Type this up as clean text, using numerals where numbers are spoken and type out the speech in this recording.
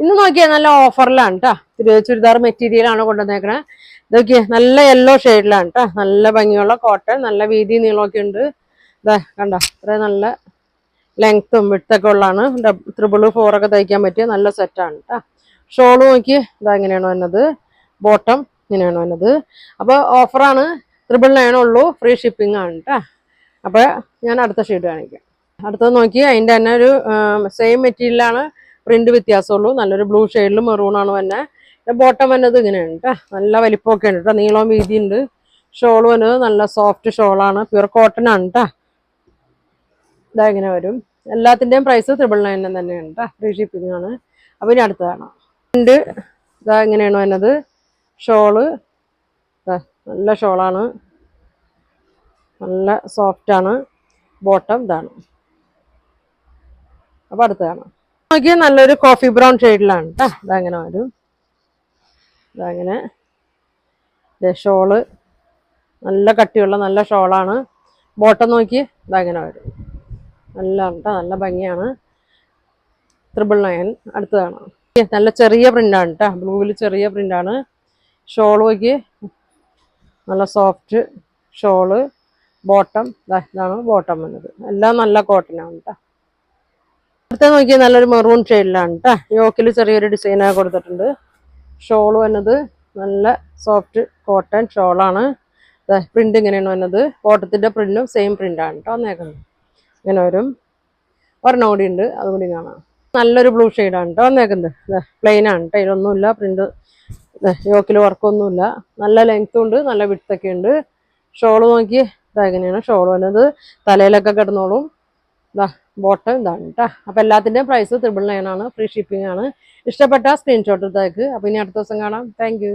ഇന്ന് നോക്കിയാൽ നല്ല ഓഫറിലാണ് കേട്ടോ. ചുരിദാർ മെറ്റീരിയലാണ് കൊണ്ടുവന്നേക്കണേ. ഇതൊക്കെ നല്ല യെല്ലോ ഷെയ്ഡിലാണ് കേട്ടോ. നല്ല ഭംഗിയുള്ള കോട്ടൺ, നല്ല വീതി നീളമൊക്കെ ഉണ്ട്. ഇതാ കണ്ടോ, ഇത്രയും നല്ല ലെങ്ത്തും വിട്തൊക്കെ ഉള്ളതാണ്. 444 തയ്ക്കാൻ പറ്റിയ നല്ല സെറ്റാണ് കേട്ടോ. ഷോള് നോക്കി ഇതാ ഇങ്ങനെയാണ് വന്നത്. ബോട്ടം ഇങ്ങനെയാണ് വന്നത്. അപ്പോൾ ഓഫറാണ്. 999 ഉള്ളൂ. ഫ്രീ ഷിപ്പിംഗ് ആണ് കേട്ടോ. അപ്പോൾ ഞാൻ അടുത്ത ഷെയ്ഡ് കാണിക്കാം. അടുത്തത് നോക്കി അതിൻ്റെ തന്നെ ഒരു സെയിം മെറ്റീരിയലാണ്, പ്രിന്റ് വ്യത്യാസമുള്ളൂ. നല്ലൊരു ബ്ലൂ ഷെയ്ഡിൽ മെറൂണാണ് തന്നെ. ബോട്ടം വന്നത് ഇങ്ങനെയാണ് കേട്ടോ. നല്ല വലിപ്പമൊക്കെ ഉണ്ട് കേട്ടോ. നീളവും വീതി ഉണ്ട്. ഷോൾ വന്നത് നല്ല സോഫ്റ്റ് ഷോളാണ്, പ്യുർ കോട്ടൺ ആണ് കേട്ടോ. ഇതാ ഇങ്ങനെ വരും. എല്ലാത്തിൻ്റെയും പ്രൈസ് 999 തന്നെയാണ് കേട്ടോ. ഫ്രീ ഷിപ്പിംഗ് ആണ്. അപ്പം ഇനി അടുത്തതാണ് ഉണ്ട്. ഇതാ ഇങ്ങനെയാണ് വന്നത്. ഷോള് നല്ല ഷോളാണ്, നല്ല സോഫ്റ്റാണ്. ബോട്ടം ഇതാണ്. അപ്പം അടുത്തതാണ് നോക്കിയാൽ നല്ലൊരു കോഫി ബ്രൗൺ ഷെയ്ഡിലാണ് കേട്ടോ. ഇതങ്ങനെ വരും. ഇതങ്ങനെ ഷോള് നല്ല കട്ടിയുള്ള നല്ല ഷോളാണ്. ബോട്ടം നോക്കി ഇതങ്ങനെ വരും. നല്ല കേട്ടോ, നല്ല ഭംഗിയാണ്. 999. അടുത്തതാണ് നല്ല ചെറിയ പ്രിൻ്റാണ് കേട്ടോ. ബ്ലൂവിൽ ചെറിയ പ്രിൻ്റാണ്. ഷോൾ നോക്കി നല്ല സോഫ്റ്റ് ഷോള്. ബോട്ടം ഇതാണ് ബോട്ടം വന്നത്. എല്ലാം നല്ല കോട്ടനാണ് കേട്ടോ. അടുത്ത നോക്കിയാൽ നല്ലൊരു മെറൂൺ ഷെയ്ഡിലാണ് കേട്ടോ. യോക്കിൽ ചെറിയൊരു ഡിസൈനൊക്കെ കൊടുത്തിട്ടുണ്ട്. ഷോള് വന്നത് നല്ല സോഫ്റ്റ് കോട്ടൺ ഷോളാണ്. പ്രിന്റ് ഇങ്ങനെയാണ് വന്നത്. ബോട്ടത്തിൻ്റെ പ്രിന്റും സെയിം പ്രിൻ്റാണ് കേട്ടോ വന്നേക്കുന്നത്. ഇങ്ങനെ വരും. ഒരെണ്ണം കൂടി ഉണ്ട്, അതുകൂടി കാണാം. നല്ലൊരു ബ്ലൂ ഷെയ്ഡാണ് കേട്ടോ വന്നേക്കുന്നത്. പ്ലെയിൻ ആണ് കേട്ടോ. ഇതിലൊന്നുമില്ല പ്രിന്റ്, യോക്കിൽ വർക്കൊന്നുമില്ല. നല്ല ലെങ്ത്തും ഉണ്ട്, നല്ല വിട്തൊക്കെ ഉണ്ട്. ഷോള് നോക്കി ഇതെങ്ങനെയാണ് ഷോൾ വന്നത്. തലയിലൊക്കെ കിടന്നോളും. ബോട്ടം ഇതാണ് കേട്ടോ. അപ്പം എല്ലാത്തിൻ്റെയും പ്രൈസ് 999 ആണ്. ഫ്രീ ഷിപ്പിംഗ് ആണ്. ഇഷ്ടപ്പെട്ട സ്ക്രീൻഷോട്ട് എടുത്തേക്ക്. അപ്പം ഇനി അടുത്ത ദിവസം കാണാം. താങ്ക്